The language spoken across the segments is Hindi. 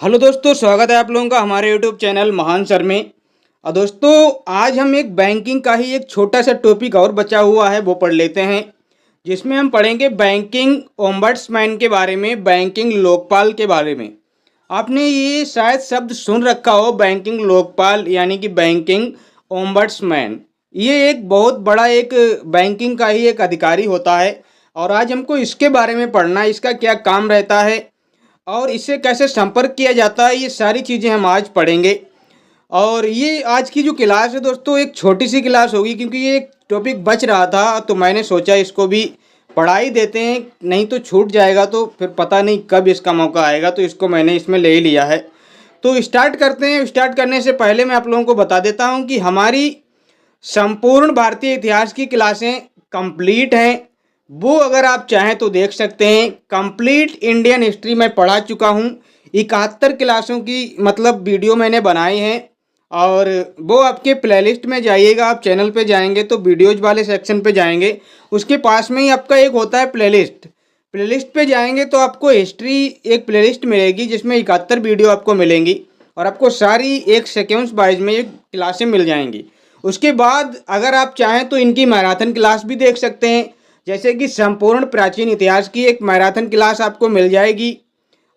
हेलो दोस्तों, स्वागत है आप लोगों का हमारे यूट्यूब चैनल महान सर में। और दोस्तों, आज हम एक बैंकिंग का ही एक छोटा सा टॉपिक और बचा हुआ है वो पढ़ लेते हैं, जिसमें हम पढ़ेंगे बैंकिंग ओम्बड्समैन के बारे में, बैंकिंग लोकपाल के बारे में। आपने ये शायद शब्द सुन रखा हो, बैंकिंग लोकपाल यानी कि बैंकिंग ओम्बड्समैन। ये एक बहुत बड़ा एक बैंकिंग का ही एक अधिकारी होता है और आज हमको इसके बारे में पढ़ना है, इसका क्या काम रहता है और इससे कैसे संपर्क किया जाता है, ये सारी चीज़ें हम आज पढ़ेंगे। और ये आज की जो क्लास है दोस्तों, एक छोटी सी क्लास होगी क्योंकि ये एक टॉपिक बच रहा था, तो मैंने सोचा इसको भी पढ़ा ही देते हैं, नहीं तो छूट जाएगा तो फिर पता नहीं कब इसका मौका आएगा, तो इसको मैंने इसमें ले ही लिया है। तो स्टार्ट करते हैं। स्टार्ट करने से पहले मैं आप लोगों को बता देता हूँ कि हमारी संपूर्ण भारतीय इतिहास की क्लासें कंप्लीट हैं। वो अगर आप चाहें तो देख सकते हैं। कंप्लीट इंडियन हिस्ट्री मैं पढ़ा चुका हूँ। 71 क्लासों की मतलब वीडियो मैंने बनाए हैं और वो आपके प्लेलिस्ट में जाइएगा। आप चैनल पे जाएंगे तो वीडियोज वाले सेक्शन पे जाएंगे, उसके पास में ही आपका एक होता है प्लेलिस्ट। प्लेलिस्ट पे जाएंगे तो आपको हिस्ट्री एक प्लेलिस्ट मिलेगी जिसमें 71 वीडियो आपको मिलेंगी और आपको सारी एक सेकेंड्स वाइज में ये क्लासें मिल जाएंगी। उसके बाद अगर आप चाहें तो इनकी मैराथन क्लास भी देख सकते हैं, जैसे कि संपूर्ण प्राचीन इतिहास की एक मैराथन क्लास आपको मिल जाएगी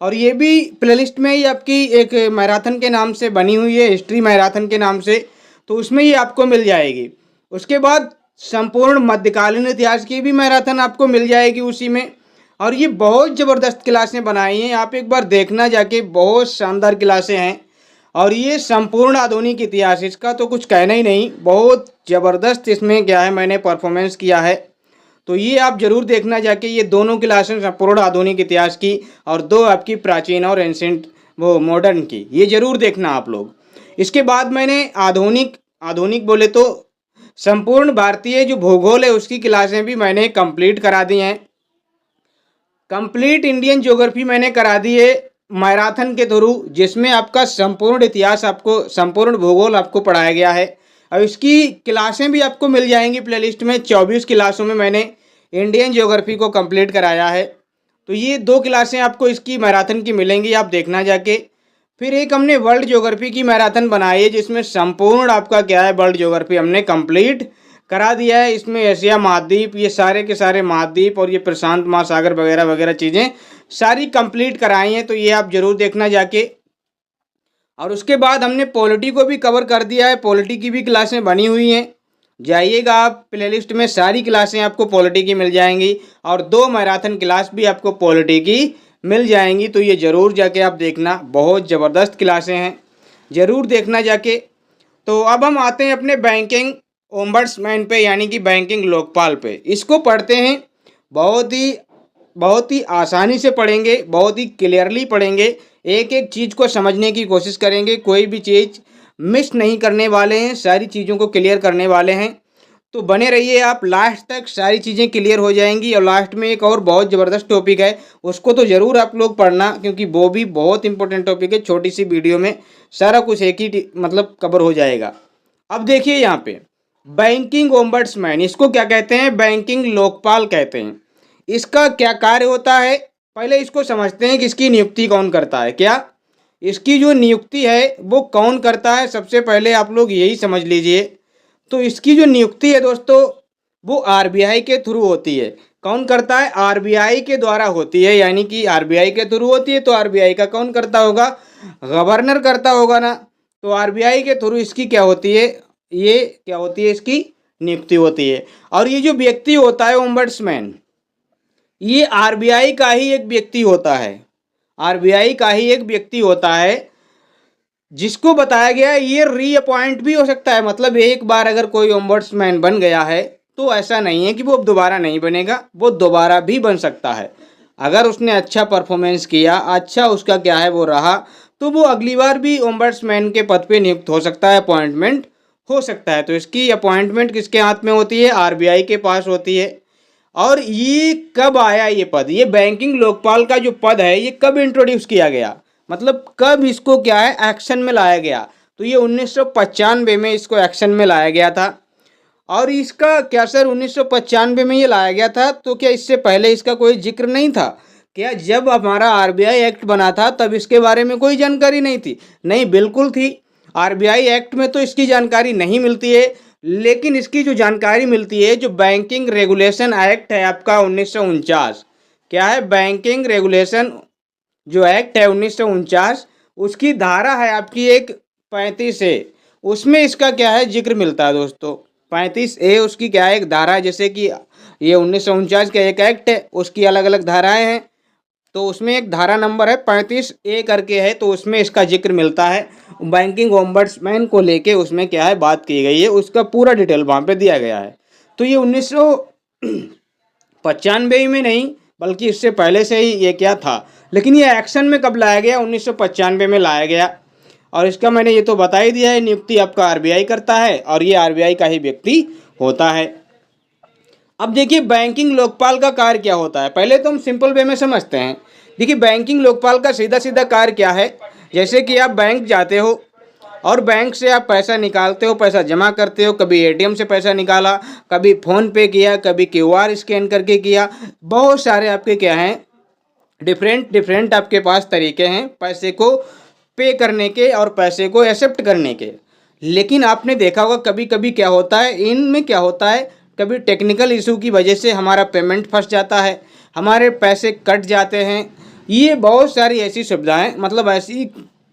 और ये भी प्लेलिस्ट में ही आपकी एक मैराथन के नाम से बनी हुई है, हिस्ट्री मैराथन के नाम से, तो उसमें ही आपको मिल जाएगी। उसके बाद संपूर्ण मध्यकालीन इतिहास की भी मैराथन आपको मिल जाएगी उसी में। और ये बहुत ज़बरदस्त क्लासें बनाई हैं, आप एक बार देखना जाके, बहुत शानदार क्लासें हैं। और ये संपूर्ण आधुनिक इतिहास, इसका तो कुछ कहना ही नहीं, बहुत ज़बरदस्त इसमें क्या है मैंने परफॉर्मेंस किया है। तो ये आप जरूर देखना जाके, ये दोनों क्लासें संपूर्ण आधुनिक इतिहास की और दो आपकी प्राचीन और एंशिएंट वो मॉडर्न की, ये जरूर देखना आप लोग। इसके बाद मैंने आधुनिक आधुनिक बोले तो संपूर्ण भारतीय जो भूगोल है उसकी क्लासें भी मैंने कंप्लीट करा दी हैं। कंप्लीट इंडियन ज्योग्राफी मैंने करा दी है मैराथन के थ्रू, जिसमें आपका संपूर्ण इतिहास, आपको संपूर्ण भूगोल आपको पढ़ाया गया है। अब इसकी क्लासें भी आपको मिल जाएंगी प्लेलिस्ट में। 24 क्लासों में मैंने इंडियन ज्योग्राफी को कंप्लीट कराया है, तो ये दो क्लासें आपको इसकी मैराथन की मिलेंगी, आप देखना जाके। फिर एक हमने वर्ल्ड ज्योग्राफी की मैराथन बनाई है जिसमें संपूर्ण आपका क्या है वर्ल्ड ज्योग्राफी हमने कंप्लीट करा दिया है। इसमें एशिया महाद्वीप, ये सारे के सारे महाद्वीप और ये प्रशांत महासागर वगैरह वगैरह चीज़ें सारी कंप्लीट कराई हैं, तो ये आप जरूर देखना जाके। और उसके बाद हमने पॉलिटी को भी कवर कर दिया है, पॉलिटी की भी क्लासें बनी हुई हैं, जाइएगा आप प्लेलिस्ट में, सारी क्लासें आपको पॉलिटी की मिल जाएंगी और दो मैराथन क्लास भी आपको पॉलिटी की मिल जाएंगी, तो ये ज़रूर जाके आप देखना, बहुत ज़बरदस्त क्लासें हैं, ज़रूर देखना जाके। तो अब हम आते हैं अपने बैंकिंग ओम्बड्समैन पे यानी कि बैंकिंग लोकपाल पे। इसको पढ़ते हैं, बहुत ही आसानी से पढ़ेंगे, बहुत ही क्लियरली पढ़ेंगे, एक एक चीज़ को समझने की कोशिश करेंगे, कोई भी चीज़ मिस नहीं करने वाले हैं, सारी चीज़ों को क्लियर करने वाले हैं। तो बने रहिए आप लास्ट तक, सारी चीज़ें क्लियर हो जाएंगी। और लास्ट में एक और बहुत ज़बरदस्त टॉपिक है, उसको तो ज़रूर आप लोग पढ़ना क्योंकि वो भी बहुत इंपॉर्टेंट टॉपिक है। छोटी सी वीडियो में सारा कुछ एक ही मतलब कवर हो जाएगा। अब देखिए यहाँ पे बैंकिंग ओम्बड्समैन, इसको क्या कहते हैं? बैंकिंग लोकपाल कहते हैं। इसका क्या कार्य होता है, पहले इसको समझते हैं कि इसकी नियुक्ति कौन करता है। क्या इसकी जो नियुक्ति है वो कौन करता है, सबसे पहले आप लोग यही समझ लीजिए। तो इसकी जो नियुक्ति है दोस्तों, वो आरबीआई के थ्रू होती है। कौन करता है? आरबीआई के द्वारा होती है, यानी कि आरबीआई के थ्रू होती है। तो आरबीआई का कौन करता होगा? गवर्नर करता होगा ना। तो आरबीआई के थ्रू इसकी क्या होती है, ये क्या होती है, इसकी नियुक्ति होती है। और ये जो व्यक्ति होता है ओम्बड्समैन, ये आरबीआई का ही एक व्यक्ति होता है, आरबीआई का ही एक व्यक्ति होता है, जिसको बताया गया है ये रीअपॉइंट भी हो सकता है। मतलब एक बार अगर कोई ओम्बड्समैन बन गया है तो ऐसा नहीं है कि वो अब दोबारा नहीं बनेगा, वो दोबारा भी बन सकता है। अगर उसने अच्छा परफॉर्मेंस किया, अच्छा उसका क्या है वो रहा, तो वो अगली बार भी ओम्बड्समैन के पद पे नियुक्त हो सकता है, अपॉइंटमेंट हो सकता है। तो इसकी अपॉइंटमेंट किसके हाथ में होती है? आरबीआई के पास होती है। और ये कब आया ये पद, ये बैंकिंग लोकपाल का जो पद है ये कब इंट्रोड्यूस किया गया, मतलब कब इसको क्या है एक्शन में लाया गया? तो ये 1995 में इसको एक्शन में लाया गया था। और इसका क्या सर 1995 में ये लाया गया था, तो क्या इससे पहले इसका कोई जिक्र नहीं था? क्या जब हमारा आरबीआई एक्ट बना था तब इसके बारे में कोई जानकारी नहीं थी? नहीं, बिल्कुल थी। आरबीआई एक्ट में तो इसकी जानकारी नहीं मिलती है, लेकिन इसकी जो जानकारी मिलती है, जो बैंकिंग रेगुलेशन एक्ट है आपका 1949, क्या है, बैंकिंग रेगुलेशन जो एक्ट है 1949, उसकी धारा है आपकी एक 35A, उसमें इसका क्या है जिक्र मिलता है दोस्तों। 35A उसकी क्या है, एक धारा है। जैसे कि ये 1949 का एक एक्ट है, उसकी अलग अलग धाराएं हैं, तो उसमें एक धारा नंबर है 35A करके है, तो उसमें इसका जिक्र मिलता है। बैंकिंग ओम्बड्समैन को लेके उसमें क्या है बात की गई है, उसका पूरा डिटेल वहाँ पे दिया गया है। तो ये 1995 में नहीं, बल्कि इससे पहले से ही ये क्या था, लेकिन ये एक्शन में कब लाया गया, 1995 में लाया गया। और इसका मैंने ये तो बता ही दिया है, नियुक्ति आपका आरबीआई करता है और ये आरबीआई का ही व्यक्ति होता है। अब देखिए बैंकिंग लोकपाल का कार्य क्या होता है, पहले तो हम सिंपल वे में समझते हैं। देखिए बैंकिंग लोकपाल का सीधा सीधा कार्य क्या है, जैसे कि आप बैंक जाते हो और बैंक से आप पैसा निकालते हो, पैसा जमा करते हो, कभी एटीएम से पैसा निकाला, कभी फ़ोन पे किया, कभी क्यूआर स्कैन करके किया, बहुत सारे आपके क्या हैं, डिफरेंट डिफरेंट आपके पास तरीके हैं पैसे को पे करने के और पैसे को एक्सेप्ट करने के। लेकिन आपने देखा होगा कभी कभी क्या होता है, इनमें क्या होता है, कभी टेक्निकल इशू की वजह से हमारा पेमेंट फंस जाता है, हमारे पैसे कट जाते हैं। ये बहुत सारी ऐसी सुविधाएं, मतलब ऐसी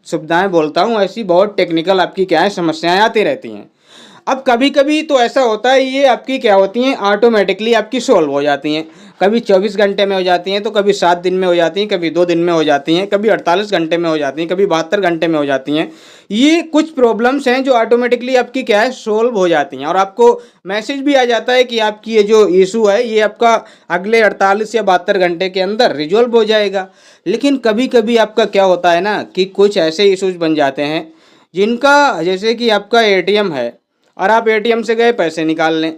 सुविधाएं बोलता हूँ, ऐसी बहुत टेक्निकल आपकी क्या है समस्याएं आती रहती हैं। अब कभी कभी तो ऐसा होता है, ये आपकी क्या होती हैं, ऑटोमेटिकली आपकी सॉल्व हो जाती हैं। कभी 24 घंटे में हो जाती हैं, तो कभी 7 दिन में हो जाती हैं, कभी 2 दिन में हो जाती हैं, कभी 48 घंटे में हो जाती हैं, कभी 72 घंटे में हो जाती हैं। ये कुछ प्रॉब्लम्स हैं जो ऑटोमेटिकली आपकी क्या है सॉल्व हो जाती हैं, और आपको मैसेज भी आ जाता है कि आपकी ये जो इशू है ये आपका अगले 48 या 72 घंटे के अंदर रिजॉल्व हो जाएगा। लेकिन कभी कभी आपका क्या होता है ना कि कुछ ऐसे इशूज बन जाते हैं जिनका, जैसे कि आपका एटीएम है और आप एटीएम से गए पैसे निकालने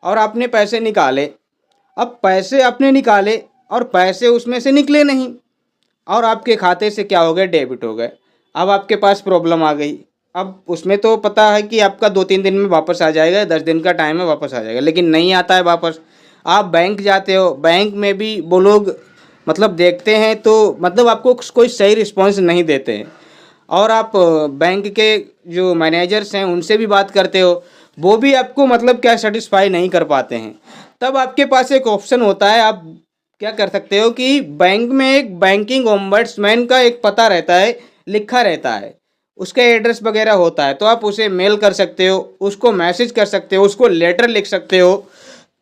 और आपने पैसे निकाले, अब पैसे आपने निकाले और पैसे उसमें से निकले नहीं और आपके खाते से क्या हो गए, डेबिट हो गए। अब आपके पास प्रॉब्लम आ गई। अब उसमें तो पता है कि आपका 2-3 दिन में वापस आ जाएगा, 10 दिन का टाइम है वापस आ जाएगा, लेकिन नहीं आता है वापस। आप बैंक जाते हो, बैंक में भी वो लोग मतलब देखते हैं तो मतलब आपको कोई सही रिस्पॉन्स नहीं देते हैं, और आप बैंक के जो मैनेजर्स हैं उनसे भी बात करते हो, वो भी आपको मतलब क्या सेटिस्फाई नहीं कर पाते हैं। तब आपके पास एक ऑप्शन होता है, आप क्या कर सकते हो कि बैंक में एक बैंकिंग ओम्बड्समैन का एक पता रहता है, लिखा रहता है, उसका एड्रेस वगैरह होता है, तो आप उसे मेल कर सकते हो, उसको मैसेज कर सकते हो, उसको लेटर लिख सकते हो।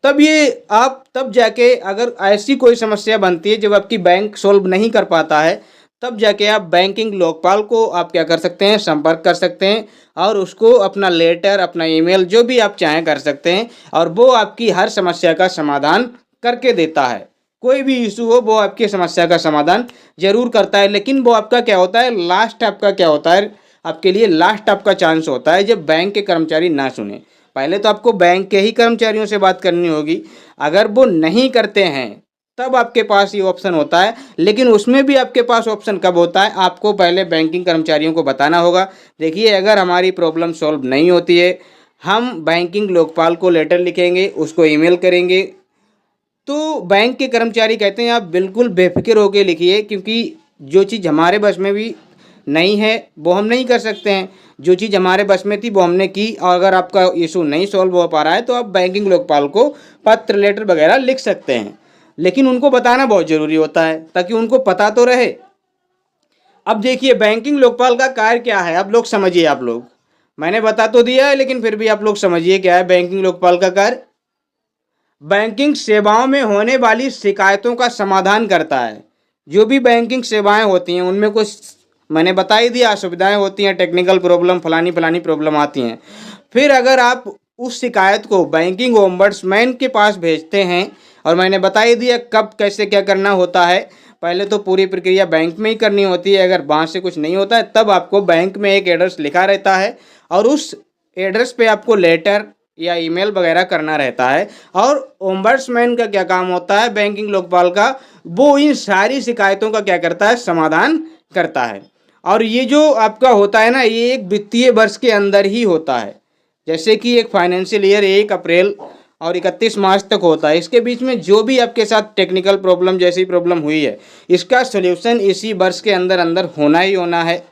तब ये आप तब जाके अगर ऐसी कोई समस्या बनती है जब आपकी बैंक सॉल्व नहीं कर पाता है, तब जाके आप बैंकिंग लोकपाल को आप क्या कर सकते हैं, संपर्क कर सकते हैं और उसको अपना लेटर, अपना ईमेल जो भी आप चाहें कर सकते हैं, और वो आपकी हर समस्या का समाधान करके देता है। कोई भी इशू हो वो आपकी समस्या का समाधान जरूर करता है। लेकिन वो आपका क्या होता है, लास्ट आपका क्या होता है, आपके लिए लास्ट आपका चांस होता है जब बैंक के कर्मचारी ना सुने। पहले तो आपको बैंक के ही कर्मचारियों से बात करनी होगी, अगर वो नहीं करते हैं तब आपके पास ये ऑप्शन होता है। लेकिन उसमें भी आपके पास ऑप्शन कब होता है, आपको पहले बैंकिंग कर्मचारियों को बताना होगा, देखिए अगर हमारी प्रॉब्लम सॉल्व नहीं होती है, हम बैंकिंग लोकपाल को लेटर लिखेंगे, उसको ईमेल करेंगे। तो बैंक के कर्मचारी कहते हैं आप बिल्कुल बेफिक्र होकर लिखिए, क्योंकि जो चीज़ हमारे बस में भी नहीं है वो हम नहीं कर सकते हैं, जो चीज़ हमारे बस में थी वो हमने की, और अगर आपका इशू नहीं सॉल्व हो पा रहा है तो आप बैंकिंग लोकपाल को पत्र लेटर वगैरह लिख सकते हैं। लेकिन उनको बताना बहुत ज़रूरी होता है ताकि उनको पता तो रहे। अब देखिए बैंकिंग लोकपाल का कार्य क्या है, अब लोग समझिए, आप लोग, मैंने बता तो दिया है लेकिन फिर भी आप लोग समझिए क्या है बैंकिंग लोकपाल का कार्य। बैंकिंग सेवाओं में होने वाली शिकायतों का समाधान करता है। जो भी बैंकिंग सेवाएं होती हैं उनमें कुछ मैंने बता ही दिया, असुविधाएं होती हैं, टेक्निकल प्रॉब्लम, फलानी फलानी प्रॉब्लम आती हैं। फिर अगर आप उस शिकायत को बैंकिंग ओम्बड्समैन के पास भेजते हैं, और मैंने बता ही दिया कब कैसे क्या करना होता है, पहले तो पूरी प्रक्रिया बैंक में ही करनी होती है, अगर वहाँ से कुछ नहीं होता है तब आपको बैंक में एक एड्रेस लिखा रहता है और उस एड्रेस पे आपको लेटर या ईमेल वगैरह करना रहता है। और ओम्बड्समैन का क्या काम होता है, बैंकिंग लोकपाल का, वो इन सारी शिकायतों का क्या करता है, समाधान करता है। और ये जो आपका होता है ना, ये एक वित्तीय वर्ष के अंदर ही होता है। जैसे कि एक फाइनेंशियल ईयर 1 अप्रैल और 31 मार्च तक होता है। इसके बीच में जो भी आपके साथ टेक्निकल प्रॉब्लम जैसी प्रॉब्लम हुई है, इसका सॉल्यूशन इसी वर्ष के अंदर अंदर होना ही होना है।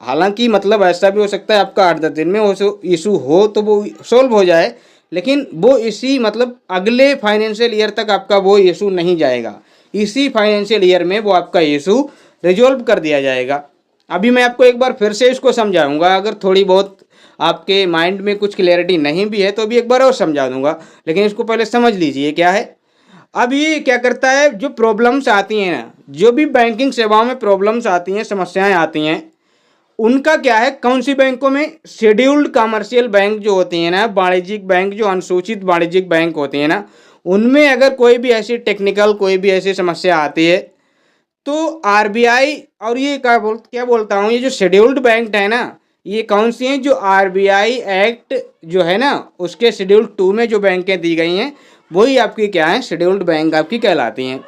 हालांकि मतलब ऐसा भी हो सकता है आपका 8-10 दिन में वो इशू हो तो वो सोल्व हो जाए, लेकिन वो इसी मतलब अगले फाइनेंशियल ईयर तक आपका वो इशू नहीं जाएगा। इसी फाइनेंशियल ईयर में वो आपका इशू रिजॉल्व कर दिया जाएगा। अभी मैं आपको एक बार फिर से इसको समझाऊंगा, अगर थोड़ी बहुत आपके माइंड में कुछ क्लैरिटी नहीं भी है तो भी एक बार और समझा दूंगा, लेकिन इसको पहले समझ लीजिए क्या है। अब ये क्या करता है, जो प्रॉब्लम्स आती हैं ना, जो भी बैंकिंग सेवाओं में प्रॉब्लम्स आती हैं, समस्याएं आती हैं, उनका क्या है, कौन सी बैंकों में, शेड्यूल्ड कमर्शियल बैंक जो होती हैं ना, वाणिज्यिक बैंक, जो अनुसूचित वाणिज्यिक बैंक होती हैं ना, उनमें अगर कोई भी ऐसी टेक्निकल कोई भी ऐसी समस्या आती है तो आरबीआई, और ये क्या बोलता हूँ, ये जो शेड्यूल्ड बैंक है ना, ये कौन सी हैं, जो आरबीआई एक्ट जो है ना उसके शेड्यूल 2 में जो बैंकें दी गई हैं वही आपकी क्या है, शेड्यूल्ड बैंक आपकी कहलाती हैं।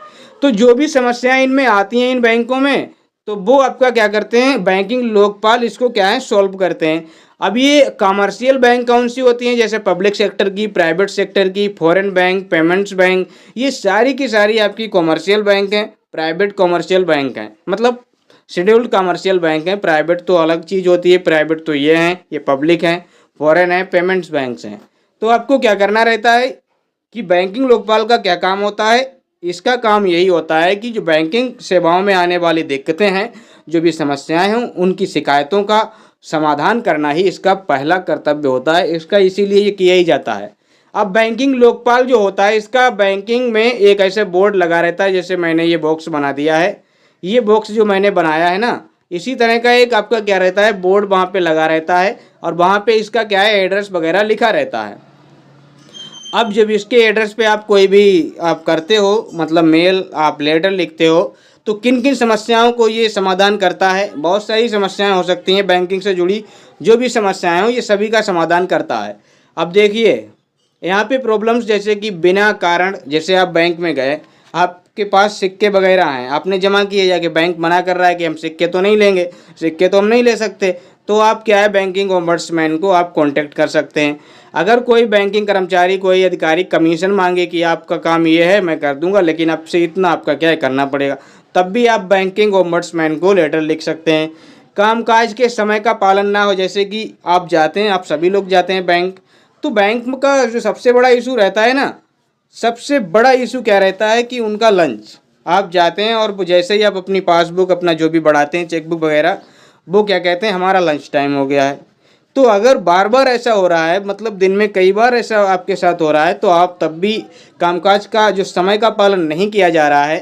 तो जो भी समस्याएं इनमें आती हैं इन बैंकों में, तो वो आपका क्या करते हैं, बैंकिंग लोकपाल इसको क्या है, सॉल्व करते हैं। अब ये कमर्शियल बैंक कौन सी होती हैं, जैसे पब्लिक सेक्टर की, प्राइवेट सेक्टर की, फॉरेन बैंक, पेमेंट्स बैंक, ये सारी की सारी आपकी कमर्शियल बैंक हैं, प्राइवेट कमर्शियल बैंक हैं, मतलब शेड्यूल्ड कमर्शियल बैंक हैं। प्राइवेट तो अलग चीज़ होती है, प्राइवेट तो ये हैं, ये पब्लिक हैं, फॉरेन है, पेमेंट्स बैंक्स हैं। तो आपको क्या करना रहता है कि बैंकिंग लोकपाल का क्या काम होता है, इसका काम यही होता है कि जो बैंकिंग सेवाओं में आने वाली दिक्कतें हैं, जो भी समस्याएं हैं, उनकी शिकायतों का समाधान करना ही इसका पहला कर्तव्य होता है। इसका इसीलिए ये किया ही जाता है। अब बैंकिंग लोकपाल जो होता है, इसका बैंकिंग में एक ऐसे बोर्ड लगा रहता है, जैसे मैंने ये बॉक्स बना दिया है, ये बॉक्स जो मैंने बनाया है ना, इसी तरह का एक आपका क्या रहता है, बोर्ड वहाँ पे लगा रहता है, और वहाँ पे इसका क्या है, एड्रेस वगैरह लिखा रहता है। अब जब इसके एड्रेस पे आप कोई भी आप करते हो, मतलब मेल आप लेटर लिखते हो, तो किन किन समस्याओं को ये समाधान करता है, बहुत सारी समस्याएं हो सकती हैं बैंकिंग से जुड़ी, जो भी समस्याएं हो ये सभी का समाधान करता है। अब देखिए यहाँ पे प्रॉब्लम्स, जैसे कि बिना कारण, जैसे आप बैंक में गए, आपके पास सिक्के वगैरह हैं, आपने जमा किए, जाके बैंक मना कर रहा है कि हम सिक्के तो नहीं लेंगे, सिक्के तो हम नहीं ले सकते, तो आप क्या है, बैंकिंग ओम्बड्समैन को आप कांटेक्ट कर सकते हैं। अगर कोई बैंकिंग कर्मचारी, कोई अधिकारी कमीशन मांगे कि आपका काम ये है, मैं कर दूंगा, लेकिन आपसे इतना आपका क्या है करना पड़ेगा, तब भी आप बैंकिंग ओम्बड्समैन को लेटर लिख सकते हैं। कामकाज के समय का पालन ना हो, जैसे कि आप जाते हैं, आप सभी लोग जाते हैं बैंक, तो बैंक का जो सबसे बड़ा इशू रहता है ना, सबसे बड़ा इशू क्या रहता है कि उनका लंच। आप जाते हैं और जैसे ही आप अपनी पासबुक अपना जो भी बढ़ाते हैं, चेकबुक वगैरह, वो क्या कहते हैं, हमारा लंच टाइम हो गया है। तो अगर बार बार ऐसा हो रहा है, मतलब दिन में कई बार ऐसा आपके साथ हो रहा है, तो आप तब भी कामकाज का जो समय का पालन नहीं किया जा रहा है,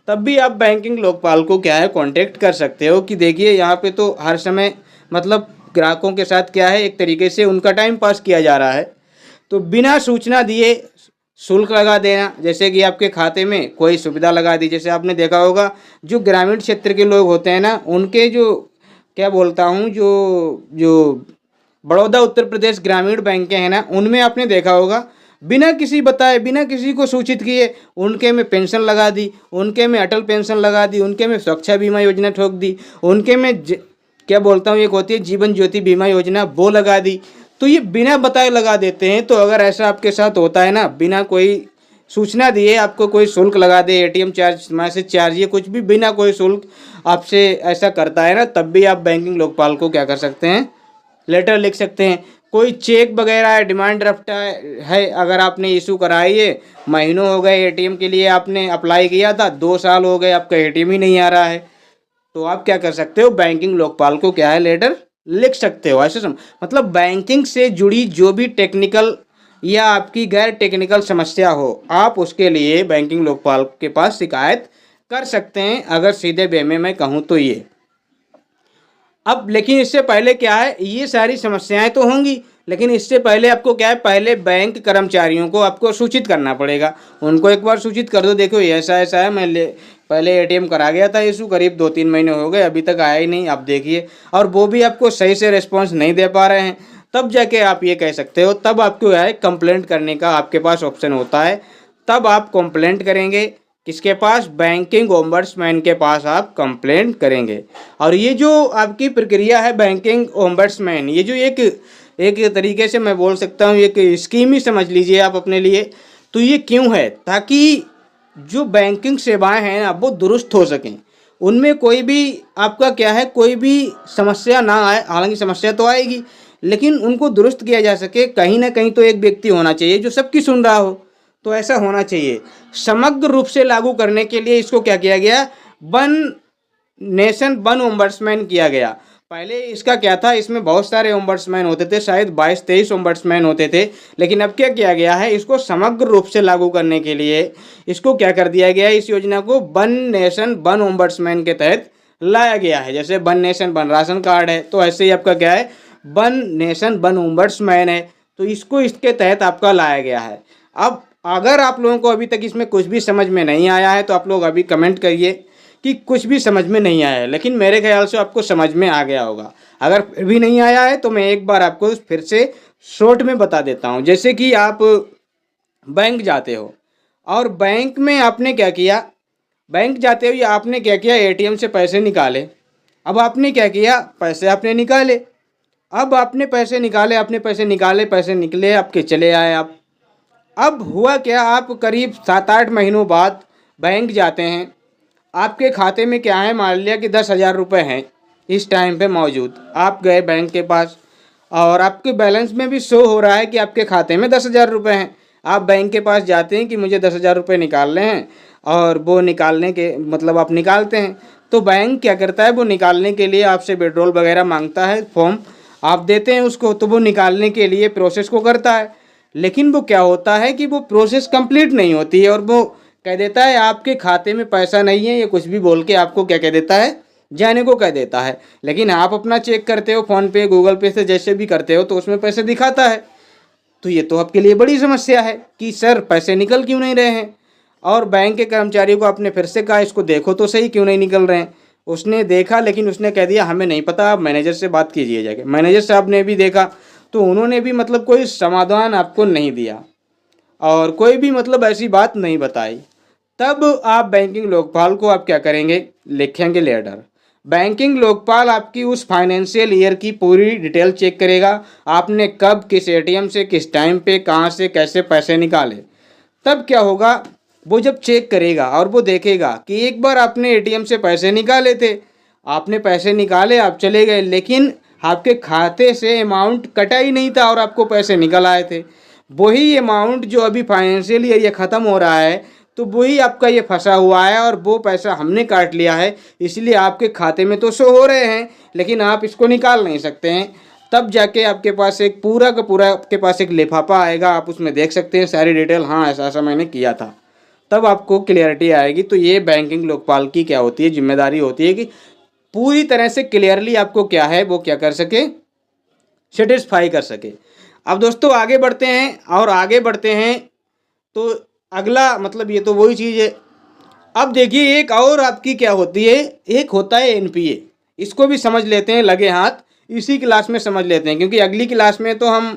तब भी आप बैंकिंग लोकपाल को क्या है कांटेक्ट कर सकते हो कि देखिए यहाँ पे तो हर समय मतलब ग्राहकों के साथ क्या है, एक तरीके से उनका टाइम पास किया जा रहा है। तो बिना सूचना दिए शुल्क लगा देना, जैसे कि आपके खाते में कोई सुविधा लगा दी, जैसे आपने देखा होगा जो ग्रामीण क्षेत्र के लोग होते हैं ना, उनके जो क्या बोलता हूँ, जो जो बड़ौदा उत्तर प्रदेश ग्रामीण बैंकें हैं ना, उनमें आपने देखा होगा बिना किसी बताए, बिना किसी को सूचित किए, उनके में पेंशन लगा दी, उनके में अटल पेंशन लगा दी, उनके में सुरक्षा बीमा योजना ठोक दी, उनके में क्या बोलता हूँ, एक होती है जीवन ज्योति बीमा योजना, वो लगा दी। तो ये बिना बताए लगा देते हैं। तो अगर ऐसा आपके साथ होता है ना, बिना कोई सूचना दिए आपको कोई शुल्क लगा दे, एटीएम चार्ज, मैसेज चार्ज, ये कुछ भी बिना कोई शुल्क आपसे ऐसा करता है ना, तब भी आप बैंकिंग लोकपाल को क्या कर सकते हैं, लेटर लिख सकते हैं। कोई चेक वगैरह है, डिमांड ड्राफ्ट है, अगर आपने इशू कराई है, महीनों हो गए एटीएम के लिए आपने अप्लाई किया था, 2 साल हो गए आपका एटीएम ही नहीं आ रहा है, तो आप क्या कर सकते हो, बैंकिंग लोकपाल को क्या है लेटर लिख सकते हो। ऐसे मतलब बैंकिंग से जुड़ी जो भी टेक्निकल या आपकी गैर टेक्निकल समस्या हो, आप उसके लिए बैंकिंग लोकपाल के पास शिकायत कर सकते हैं। अगर सीधे वे में मैं कहूँ तो ये अब, लेकिन इससे पहले क्या है, ये सारी समस्याएं तो होंगी, लेकिन इससे पहले आपको क्या है, पहले बैंक कर्मचारियों को आपको सूचित करना पड़ेगा। उनको एक बार सूचित कर दो, देखो ऐसा ऐसा है, मैं पहले एटीएम करा गया था इशू, करीब 2-3 महीने हो गए, अभी तक आया ही नहीं, आप देखिए, और वो भी आपको सही से रिस्पॉन्स नहीं दे पा रहे हैं, तब जाके आप ये कह सकते हो, तब आपको है कंप्लेंट करने का आपके पास ऑप्शन होता है। तब आप कंप्लेंट करेंगे, किसके पास, बैंकिंग ओम्बड्समैन के पास आप कंप्लेंट करेंगे। और ये जो आपकी प्रक्रिया है बैंकिंग ओम्बड्समैन, ये जो एक तरीके से मैं बोल सकता हूँ एक स्कीम ही समझ लीजिए आप अपने लिए, तो ये क्यों है? ताकि जो बैंकिंग सेवाएं हैं ना वो दुरुस्त हो सकें, उनमें कोई भी आपका क्या है, कोई भी समस्या ना आए। हालांकि समस्या तो आएगी, लेकिन उनको दुरुस्त किया जा सके। कहीं ना कहीं तो एक व्यक्ति होना चाहिए जो सबकी सुन रहा हो, तो ऐसा होना चाहिए। समग्र रूप से लागू करने के लिए इसको क्या किया गया, वन नेशन वन ओम्बड्समैन किया गया। पहले इसका क्या था, इसमें बहुत सारे ओम्बड्समैन होते थे, शायद 22-23 ओम्बड्समैन होते थे। लेकिन अब क्या किया गया है, इसको समग्र रूप से लागू करने के लिए इसको क्या कर दिया गया है, इस योजना को वन नेशन वन ओम्बड्समैन के तहत लाया गया है। जैसे one nation one ration card है, तो ऐसे ही आपका क्या है, वन नेशन वन ओम्बड्समैन है, तो इसको इसके तहत आपका लाया गया है। अब अगर आप लोगों को अभी तक इसमें कुछ भी समझ में नहीं आया है तो आप लोग अभी कमेंट करिए कि कुछ भी समझ में नहीं आया है, लेकिन मेरे ख्याल से आपको समझ में आ गया होगा। अगर फिर भी नहीं आया है तो मैं एक बार आपको फिर से शॉर्ट में बता देता हूँ। जैसे कि आप बैंक जाते हो और बैंक में आपने क्या किया, बैंक जाते हुए आपने क्या किया, एटीएम से पैसे निकाले। अब आपने क्या किया, पैसे आपने निकाले। अब आपने पैसे निकाले, पैसे निकले, आपके चले आए आप। अब हुआ क्या, आप करीब 7-8 महीनों बाद बैंक जाते हैं, आपके खाते में क्या है, मान लिया कि 10,000 रुपये हैं इस टाइम पे मौजूद। आप गए बैंक के पास और आपके बैलेंस में भी शो हो रहा है कि आपके खाते में 10,000 रुपये हैं। आप बैंक के पास जाते हैं कि मुझे 10,000 रुपये निकालने हैं, और वो निकालने के मतलब आप निकालते हैं। तो बैंक क्या करता है, वो निकालने के लिए आपसे विड्रॉल वगैरह मांगता है, फॉर्म आप देते हैं उसको, तो वो निकालने के लिए प्रोसेस को करता है। लेकिन वो क्या होता है कि वो प्रोसेस कंप्लीट नहीं होती है, और वो कह देता है आपके खाते में पैसा नहीं है, ये कुछ भी बोल के आपको क्या कह देता है, जाने को कह देता है। लेकिन आप अपना चेक करते हो, फ़ोन पे गूगल पे से जैसे भी करते हो, तो उसमें पैसे दिखाता है। तो ये तो आपके लिए बड़ी समस्या है कि सर पैसे निकल क्यों नहीं रहे हैं। और बैंक के कर्मचारी को आपने फिर से कहा इसको देखो तो सही क्यों नहीं निकल रहे हैं। उसने देखा, लेकिन उसने कह दिया हमें नहीं पता, आप मैनेजर से बात कीजिए जाके। मैनेजर साहब ने भी देखा, तो उन्होंने भी मतलब कोई समाधान आपको नहीं दिया, और कोई भी मतलब ऐसी बात नहीं बताई। तब आप बैंकिंग लोकपाल को आप क्या करेंगे, लिखेंगे लेटर। बैंकिंग लोकपाल आपकी उस फाइनेंशियल ईयर की पूरी डिटेल चेक करेगा, आपने कब किस एटीएम से किस टाइम पे कहाँ से कैसे पैसे निकाले। तब क्या होगा, वो जब चेक करेगा और वो देखेगा कि एक बार आपने एटीएम से पैसे निकाले थे, आपने पैसे निकाले, आप चले गए, लेकिन आपके खाते से अमाउंट कटा ही नहीं था और आपको पैसे निकल आए थे। वही अमाउंट जो अभी फाइनेंशियल ईयर ये ख़त्म हो रहा है, तो वही आपका ये फंसा हुआ है, और वो पैसा हमने काट लिया है, इसलिए आपके खाते में तो शो हो रहे हैं, लेकिन आप इसको निकाल नहीं सकते हैं। तब जाके आपके पास एक पूरा का पूरा आपके पास एक लिफाफा आएगा, आप उसमें देख सकते हैं सारी डिटेल, हाँ ऐसा ऐसा मैंने किया था। तब आपको क्लियरिटी आएगी। तो ये बैंकिंग लोकपाल की क्या होती है, जिम्मेदारी होती है कि पूरी तरह से क्लियरली आपको क्या है वो क्या कर सके, सेटिस्फाई कर सके। अब दोस्तों आगे बढ़ते हैं, और आगे बढ़ते हैं तो अगला मतलब ये तो वही चीज़ है। अब देखिए एक और आपकी क्या होती है, एक होता है एनपीए। इसको भी समझ लेते हैं लगे हाथ, इसी क्लास में समझ लेते हैं, क्योंकि अगली क्लास में तो हम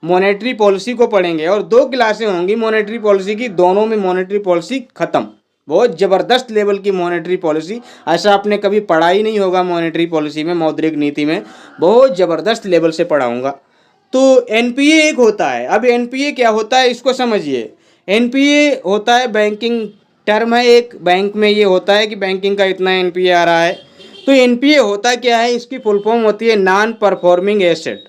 मॉनेटरी पॉलिसी को पढ़ेंगे, और 2 क्लासें होंगी मॉनेटरी पॉलिसी की, दोनों में मॉनेटरी पॉलिसी ख़त्म। बहुत ज़बरदस्त लेवल की मॉनेटरी पॉलिसी, ऐसा आपने कभी पढ़ा ही नहीं होगा मॉनेटरी पॉलिसी में, मौद्रिक नीति में बहुत ज़बरदस्त लेवल से पढ़ाऊँगा। तो एनपीए एक होता है। अब एनपीए क्या होता है इसको समझिए। एनपीए होता है बैंकिंग टर्म है, एक बैंक में ये होता है कि बैंकिंग का इतना एनपीए आ रहा है। तो एनपीए होता क्या है, इसकी फुल फॉर्म होती है नॉन परफॉर्मिंग एसेट।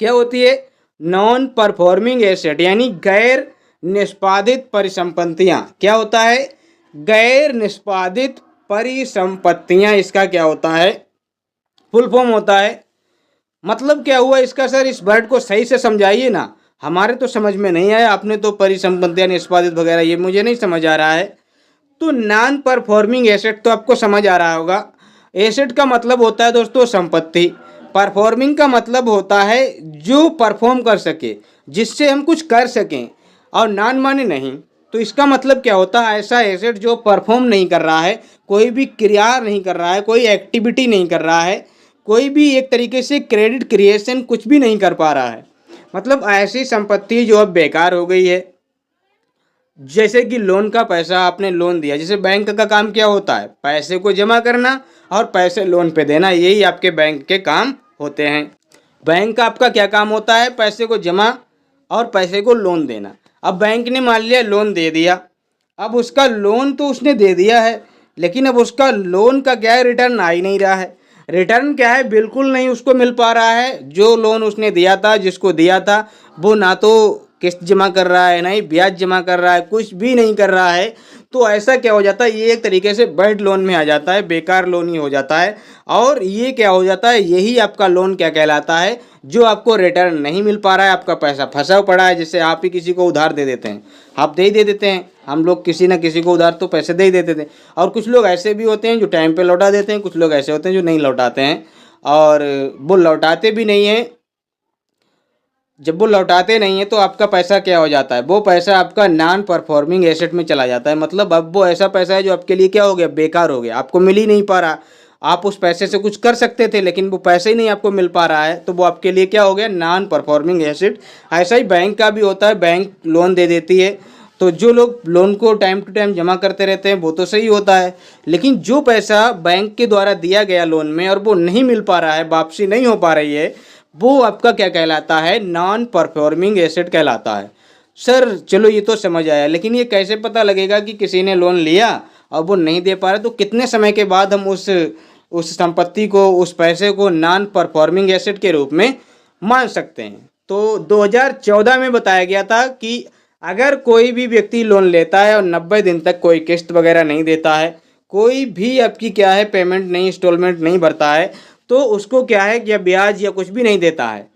क्या होती है, नॉन परफॉर्मिंग एसेट, यानी गैर निष्पादित परिसंपत्तियां। क्या होता है, गैर निष्पादित परिसंपत्तियां, इसका क्या होता है, फुल फॉर्म होता है। मतलब क्या हुआ इसका, सर इस वर्ड को सही से समझाइए ना, हमारे तो समझ में नहीं आया, आपने तो परिसंपत्तियां निष्पादित वगैरह ये मुझे नहीं समझ आ रहा है। तो नॉन परफॉर्मिंग एसेट तो आपको समझ आ रहा होगा। एसेट का मतलब होता है दोस्तों संपत्ति, परफॉर्मिंग का मतलब होता है जो परफॉर्म कर सके, जिससे हम कुछ कर सकें, और नॉन माने नहीं। तो इसका मतलब क्या होता है, ऐसा एसेट जो परफॉर्म नहीं कर रहा है, कोई भी क्रिया नहीं कर रहा है, कोई एक्टिविटी नहीं कर रहा है, कोई भी एक तरीके से क्रेडिट क्रिएशन कुछ भी नहीं कर पा रहा है, मतलब ऐसी संपत्ति जो अब बेकार हो गई है। जैसे कि लोन का पैसा आपने लोन दिया, जैसे बैंक का काम क्या होता है, पैसे को जमा करना और पैसे लोन पे देना, यही आपके बैंक के काम होते हैं। बैंक का आपका क्या काम होता है, पैसे को जमा और पैसे को लोन देना। अब बैंक ने मान लिया लोन दे दिया, अब उसका लोन तो उसने दे दिया है, लेकिन अब उसका लोन का क्या है, रिटर्न आ ही नहीं रहा है। रिटर्न क्या है, बिल्कुल नहीं उसको मिल पा रहा है। जो लोन उसने दिया था, जिसको दिया था, वो ना तो किस्त जमा कर रहा है, ना ही ब्याज जमा कर रहा है, कुछ भी नहीं कर रहा है। तो ऐसा क्या हो जाता है, ये एक तरीके से बैड लोन में आ जाता है, बेकार लोन ही हो जाता है। और ये क्या हो जाता है, यही आपका लोन क्या कहलाता है, जो आपको रिटर्न नहीं मिल पा रहा है, आपका पैसा फंसा पड़ा है। जैसे आप ही किसी को उधार दे देते हैं, आप दे देते हैं, हम लोग किसी न किसी को उधार तो पैसे दे ही देते थे। और कुछ लोग ऐसे भी होते हैं जो टाइम पे लौटा देते हैं, कुछ लोग ऐसे होते हैं जो नहीं लौटाते हैं, और वो लौटाते भी नहीं हैं। जब वो लौटाते नहीं है तो आपका पैसा क्या हो जाता है, वो पैसा आपका नॉन परफॉर्मिंग एसेट में चला जाता है। मतलब अब वो ऐसा पैसा है जो आपके लिए क्या हो गया, बेकार हो गया, आपको मिल ही नहीं पा रहा। आप उस पैसे से कुछ कर सकते थे, लेकिन वो पैसे ही नहीं आपको मिल पा रहा है, तो वो आपके लिए क्या हो गया, नॉन परफॉर्मिंग एसेट। ऐसा ही बैंक का भी होता है, बैंक लोन दे देती है, तो जो लोग लोन को टाइम टू टाइम जमा करते रहते हैं वो तो सही होता है। लेकिन जो पैसा बैंक के द्वारा दिया गया लोन में और वो नहीं मिल पा रहा है, वापसी नहीं हो पा रही है, वो आपका क्या कहलाता है, नॉन परफॉर्मिंग एसेट कहलाता है। सर चलो ये तो समझ आया, लेकिन ये कैसे पता लगेगा कि किसी ने लोन लिया और वो नहीं दे पा रहा, तो कितने समय के बाद हम उस संपत्ति को, उस पैसे को नॉन परफॉर्मिंग एसेट के रूप में मान सकते हैं? तो 2014 में बताया गया था कि अगर कोई भी व्यक्ति लोन लेता है और 90 दिन तक कोई किस्त वगैरह नहीं देता है, कोई भी आपकी क्या है पेमेंट नहीं, इंस्टॉलमेंट नहीं भरता है, तो उसको क्या है, या ब्याज या कुछ भी नहीं देता है,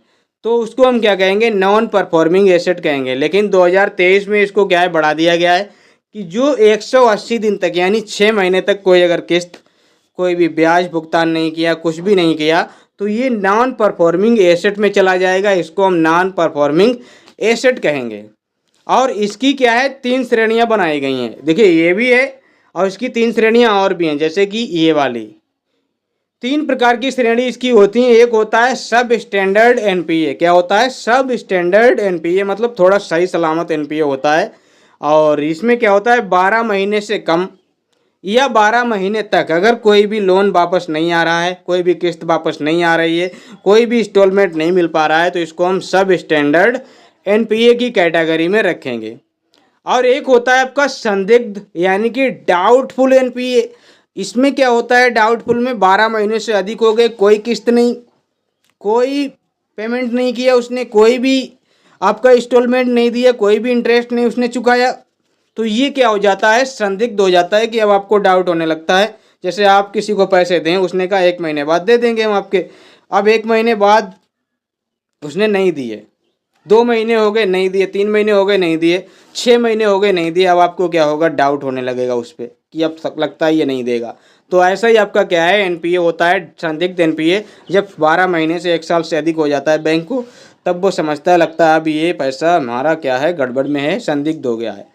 तो उसको हम क्या कहेंगे, नॉन परफॉर्मिंग एसेट कहेंगे। लेकिन 2023 में इसको क्या है, बढ़ा दिया गया है कि जो 180 दिन तक यानी 6 महीने तक कोई अगर किस्त, कोई भी ब्याज भुगतान नहीं किया, कुछ भी नहीं किया, तो ये नॉन परफॉर्मिंग एसेट में चला जाएगा। इसको हम नॉन परफॉर्मिंग एसेट कहेंगे। और इसकी क्या है, 3 श्रेणियां बनाई गई हैं। देखिए ये भी है और इसकी 3 श्रेणियां और भी हैं, जैसे कि ये वाली 3 प्रकार की श्रेणी इसकी होती है। एक होता है सब स्टैंडर्ड एनपीए। क्या होता है, सब स्टैंडर्ड एनपीए, मतलब थोड़ा सही सलामत एनपीए होता है। और इसमें क्या होता है, 12 महीने से कम या 12 महीने तक अगर कोई भी लोन वापस नहीं आ रहा है, कोई भी किस्त वापस नहीं आ रही है, कोई भी इंस्टॉलमेंट नहीं मिल पा रहा है, तो इसको हम सब स्टैंडर्ड एनपीए की कैटेगरी में रखेंगे। और एक होता है आपका संदिग्ध यानी कि डाउटफुल एनपीए। इसमें क्या होता है, डाउटफुल में 12 महीने से अधिक हो गए, कोई किस्त नहीं, कोई पेमेंट नहीं किया उसने, कोई भी आपका इंस्टॉलमेंट नहीं दिया, कोई भी इंटरेस्ट नहीं उसने चुकाया, तो ये क्या हो जाता है, संदिग्ध हो जाता है कि अब आपको डाउट होने लगता है। जैसे आप किसी को पैसे दें, उसने कहा 1 महीने बाद दे देंगे हम आपके, अब 1 महीने बाद उसने नहीं दिए, 2 महीने हो गए नहीं दिए, 3 महीने हो गए नहीं दिए, 6 महीने हो गए नहीं दिए, अब आपको क्या होगा, डाउट होने लगेगा उस पर कि अब लगता है ये नहीं देगा। तो ऐसा ही आपका क्या है, एनपीए होता है, संदिग्ध एनपीए। जब 12 महीने से 1 साल से अधिक हो जाता है बैंक को, तब वो समझता है, लगता है अब ये पैसा हमारा क्या है, गड़बड़ में है, संदिग्ध हो गया है।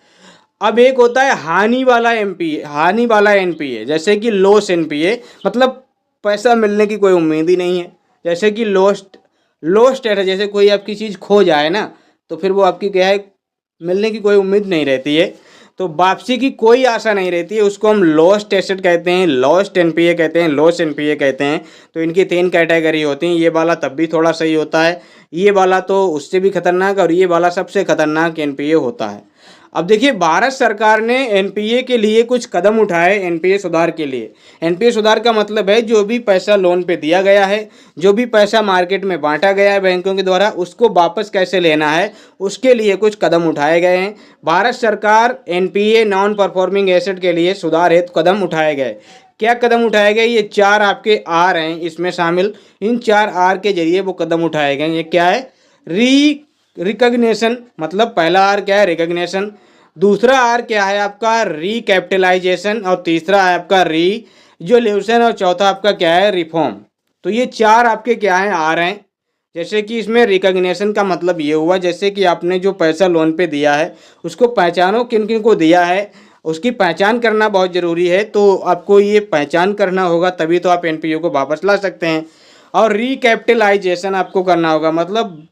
अब एक होता है हानि वाला एनपीए, हानि वाला एनपीए, जैसे कि लॉस एनपीए, मतलब पैसा मिलने की कोई उम्मीद ही नहीं है। जैसे कि लॉस्ट है, जैसे कोई आपकी चीज़ खो जाए ना, तो फिर वो आपकी क्या है, मिलने की कोई उम्मीद नहीं रहती है, तो वापसी की कोई आशा नहीं रहती है, उसको हम लॉस्ट एसेट कहते हैं, लॉस्ट एनपीए कहते हैं, लॉस एनपीए कहते हैं। तो इनकी 3 कैटेगरी होती हैं। ये वाला तब भी थोड़ा सही होता है, ये वाला तो उससे भी खतरनाक, और ये वाला सबसे खतरनाक एनपीए होता है। अब देखिए, भारत सरकार ने एनपीए के लिए कुछ कदम उठाए, एनपीए सुधार के लिए। एनपीए सुधार का मतलब है जो भी पैसा लोन पे दिया गया है, जो भी पैसा मार्केट में बांटा गया है बैंकों के द्वारा, उसको वापस कैसे लेना है, उसके लिए कुछ कदम उठाए गए हैं। भारत सरकार एनपीए नॉन परफॉर्मिंग एसेट के लिए सुधार हेतु कदम उठाए गए। क्या कदम उठाए गए, ये 4 आपके आर हैं इसमें शामिल। इन 4 आर के जरिए वो कदम उठाए गए। ये क्या है, रिकग्निशन, मतलब पहला आर क्या है, रिकग्निशन, दूसरा आर क्या है आपका, रिकैपिटलाइजेशन, और तीसरा है आपका रिजोल्यूशन, और चौथा आपका क्या है, रिफॉर्म। तो ये 4 आपके क्या हैं, आर हैं। जैसे कि इसमें रिकग्निशन का मतलब ये हुआ, जैसे कि आपने जो पैसा लोन पे दिया है उसको पहचानो, किन किन को दिया है, उसकी पहचान करना बहुत ज़रूरी है। तो आपको ये पहचान करना होगा, तभी तो आप एनपीओ को वापस ला सकते हैं। और रिकैपिटलाइजेशन आपको करना होगा, मतलब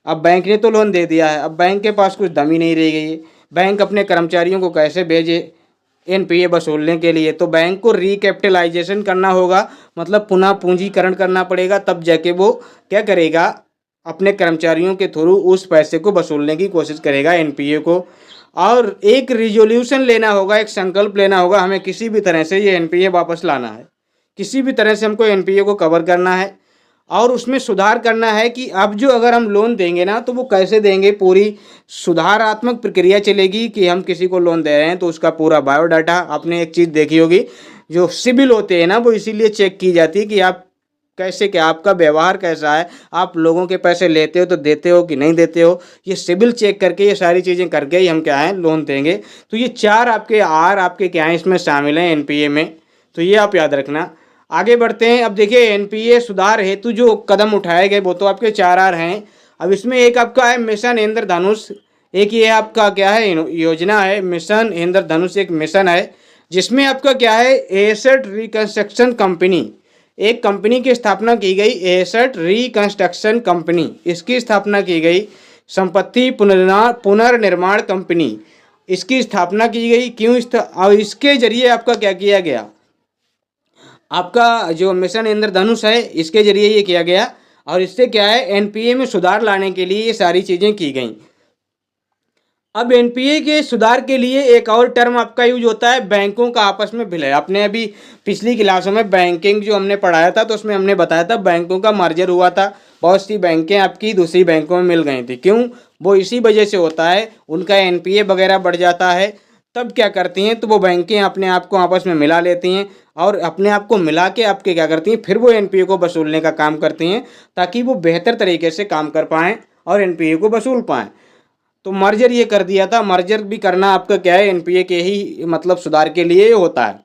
अब बैंक ने तो लोन दे दिया है, अब बैंक के पास कुछ दम ही नहीं रह गई है, बैंक अपने कर्मचारियों को कैसे भेजे एनपीए वसूलने के लिए, तो बैंक को रिकैपिटलाइजेशन करना होगा, मतलब पुनः पूंजीकरण करना पड़ेगा, तब जाके वो क्या करेगा, अपने कर्मचारियों के थ्रू उस पैसे को वसूलने की कोशिश करेगा एनपीए को। और एक रिजोल्यूशन लेना होगा, एक संकल्प लेना होगा, हमें किसी भी तरह से ये एनपीए वापस लाना है, किसी भी तरह से हमको एनपीए को कवर करना है और उसमें सुधार करना है कि अब जो अगर हम लोन देंगे ना तो वो कैसे देंगे, पूरी सुधारात्मक प्रक्रिया चलेगी कि हम किसी को लोन दे रहे हैं तो उसका पूरा बायोडाटा। आपने एक चीज़ देखी होगी, जो सिबिल होते हैं ना वो इसीलिए चेक की जाती है कि आप कैसे, क्या आपका व्यवहार कैसा है, आप लोगों के पैसे लेते हो तो देते हो कि नहीं देते हो। ये सिबिल चेक करके, ये सारी चीज़ें करके ही हम क्या है लोन देंगे। तो ये 4 आपके आर आपके क्या है इसमें शामिल हैं एनपीए में, तो ये आप याद रखना। आगे बढ़ते हैं। अब देखिए एनपीए सुधार हेतु जो कदम उठाए गए वो तो आपके 4 आर हैं। अब इसमें एक आपका है मिशन इंद्रधनुष, एक ये आपका क्या है योजना है मिशन इंद्रधनुष, एक मिशन है जिसमें आपका क्या है एसेट रिकंस्ट्रक्शन कंपनी, एक कंपनी की स्थापना की गई, एसेट रिकंस्ट्रक्शन कंपनी, इसकी स्थापना की गई। संपत्ति पुनर्निर्माण कंपनी, इसकी स्थापना की गई। क्यों और इसके जरिए आपका क्या किया गया, आपका जो मिशन इंद्रधनुष है इसके जरिए ये किया गया और इससे क्या है एनपीए में सुधार लाने के लिए ये सारी चीज़ें की गई। अब एनपीए के सुधार के लिए एक और टर्म आपका यूज होता है बैंकों का आपस में विलय। आपने अभी पिछली क्लासों में बैंकिंग जो हमने पढ़ाया था तो उसमें हमने बताया था बैंकों का मर्जर हुआ था, बहुत सी बैंकें आपकी दूसरी बैंकों में मिल गई थी। क्यों, वो इसी वजह से होता है, उनका एनपीए वगैरह बढ़ जाता है। तब क्या करती हैं, तो वो बैंकें अपने आप को आपस में मिला लेती हैं और अपने आप को मिला के आपके क्या करती हैं, फिर वो एनपीए को वसूलने का काम करती हैं ताकि वो बेहतर तरीके से काम कर पाएँ और एनपीए को वसूल पाएँ। तो मर्जर ये कर दिया था। मर्जर भी करना आपका क्या है एनपीए के ही मतलब सुधार के लिए होता है।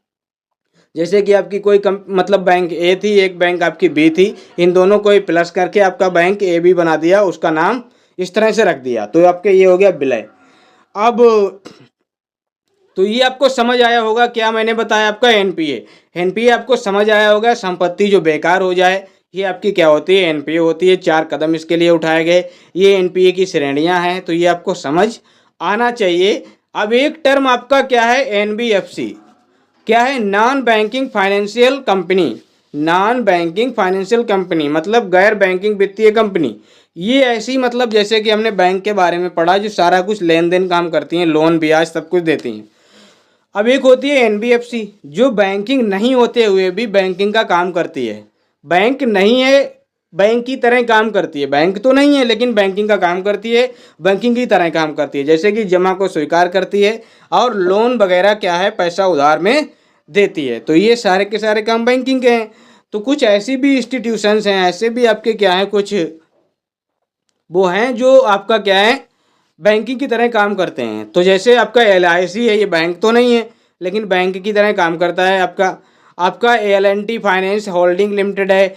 जैसे कि आपकी कोई मतलब बैंक ए थी, एक बैंक आपकी बी थी, इन दोनों को प्लस करके आपका बैंक ए बी बना दिया, उसका नाम इस तरह से रख दिया, तो आपके ये हो गया विलय। अब तो ये आपको समझ आया होगा क्या मैंने बताया आपका एनपीए। एनपीए आपको समझ आया होगा, संपत्ति जो बेकार हो जाए ये आपकी क्या होती है एनपीए होती है। 4 कदम इसके लिए उठाए गए, ये एनपीए की श्रेणियां हैं, तो ये आपको समझ आना चाहिए। अब एक टर्म आपका क्या है एनबीएफसी, क्या है non banking financial company. Non banking financial company मतलब गैर बैंकिंग वित्तीय कंपनी। ये ऐसी मतलब जैसे कि हमने बैंक के बारे में पढ़ा जो सारा कुछ लेन देन काम करती हैं, लोन ब्याज सब कुछ देती हैं। अब एक होती है एनबीएफसी जो बैंकिंग नहीं होते हुए भी बैंकिंग का काम करती है। बैंक नहीं है, बैंक की तरह काम करती है, बैंक तो नहीं है लेकिन बैंकिंग का काम करती है, बैंकिंग की तरह काम करती है। जैसे कि जमा को स्वीकार करती है और लोन वगैरह क्या है पैसा उधार में देती है। तो ये सारे के सारे काम बैंकिंग के हैं। तो कुछ ऐसी भी इंस्टीट्यूशंस हैं, ऐसे भी आपके क्या है कुछ वो हैं जो आपका क्या है बैंकिंग की तरह काम करते हैं। तो जैसे आपका एलआईसी है, ये बैंक तो नहीं है लेकिन बैंक की तरह काम करता है। आपका एल&टी फाइनेंस होल्डिंग लिमिटेड है,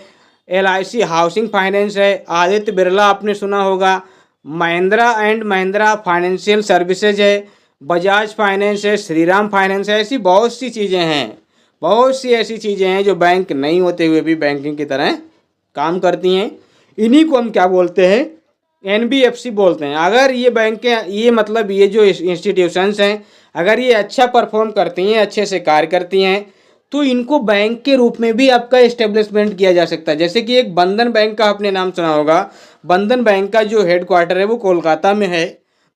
एलआईसी हाउसिंग फाइनेंस है, आदित्य बिरला आपने सुना होगा, Mahindra and Mahindra financial services है, बजाज फाइनेंस है, श्रीराम फाइनेंस है। ऐसी बहुत सी चीज़ें हैं, बहुत सी ऐसी चीज़ें हैं जो बैंक नहीं होते हुए भी बैंकिंग की तरह काम करती हैं। इन्हीं को हम क्या बोलते हैं एनबीएफसी बोलते हैं। अगर ये बैंकें, ये मतलब ये जो इंस्टीट्यूशंस हैं अगर ये अच्छा परफॉर्म करती हैं, अच्छे से कार्य करती हैं, तो इनको बैंक के रूप में भी आपका इस्टेब्लिशमेंट किया जा सकता है। जैसे कि एक बंधन बैंक का आपने नाम सुना होगा, बंधन बैंक का जो हेडक्वार्टर है वो कोलकाता में है।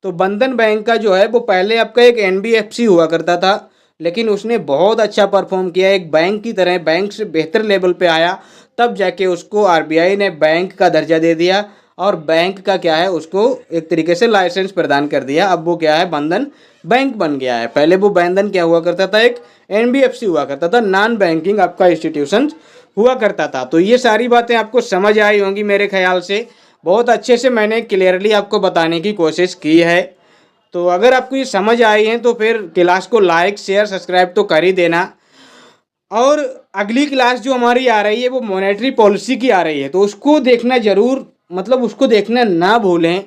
तो बंधन बैंक का जो है वो पहले आपका एक एनबीएफसी हुआ करता था, लेकिन उसने बहुत अच्छा परफॉर्म किया, एक बैंक की तरह बैंक से बेहतर लेवल पे आया, तब जाके उसको आरबीआई ने बैंक का दर्जा दे दिया और बैंक का क्या है उसको एक तरीके से लाइसेंस प्रदान कर दिया। अब वो क्या है बंधन बैंक बन गया है। पहले वो बंधन क्या हुआ करता था, एक एनबीएफसी हुआ करता था, नॉन बैंकिंग आपका इंस्टीट्यूशन हुआ करता था। तो ये सारी बातें आपको समझ आई होंगी मेरे ख्याल से, बहुत अच्छे से मैंने क्लियरली आपको बताने की कोशिश की है। तो अगर आपको ये समझ आई है तो फिर क्लास को लाइक शेयर सब्सक्राइब तो कर ही देना। और अगली क्लास जो हमारी आ रही है वो मॉनेटरी पॉलिसी की आ रही है, तो उसको देखना ज़रूर, मतलब उसको देखना ना भूलें,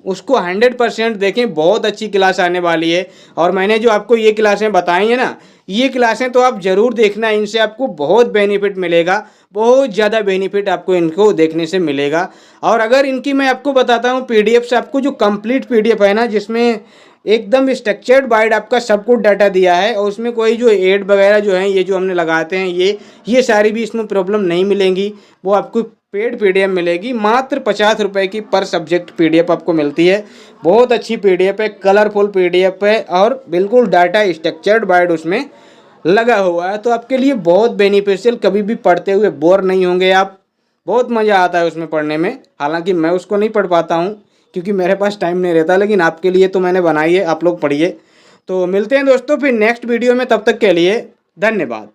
उसको 100% देखें। बहुत अच्छी क्लास आने वाली है और मैंने जो आपको ये क्लासें बताई हैं ना, ये क्लासें तो आप ज़रूर देखना, इनसे आपको बहुत बेनिफिट मिलेगा, बहुत ज़्यादा बेनिफिट आपको इनको देखने से मिलेगा। और अगर इनकी मैं आपको बताता हूँ पीडीएफ से, आपको जो कंप्लीट पीडीएफ है ना जिसमें एकदम स्ट्रक्चर्ड वाइड आपका सब कुछ डाटा दिया है और उसमें कोई जो एड वगैरह जो है ये जो हमने लगाते हैं ये सारी भी इसमें प्रॉब्लम नहीं मिलेंगी, वो आपको पेड पीडीएफ मिलेगी। मात्र 50 रुपये की पर सब्जेक्ट पीडीएफ आपको मिलती है। बहुत अच्छी पीडीएफ है, कलरफुल पीडीएफ है और बिल्कुल डाटा स्ट्रक्चर्ड वाइड उसमें लगा हुआ है। तो आपके लिए बहुत बेनिफिशियल, कभी भी पढ़ते हुए बोर नहीं होंगे आप। बहुत मज़ा आता है उसमें पढ़ने में। हालांकि मैं उसको नहीं पढ़ पाता हूँ क्योंकि मेरे पास टाइम नहीं रहता, लेकिन आपके लिए तो मैंने बनाई है, आप लोग पढ़िए। तो मिलते हैं दोस्तों फिर नेक्स्ट वीडियो में, तब तक के लिए धन्यवाद।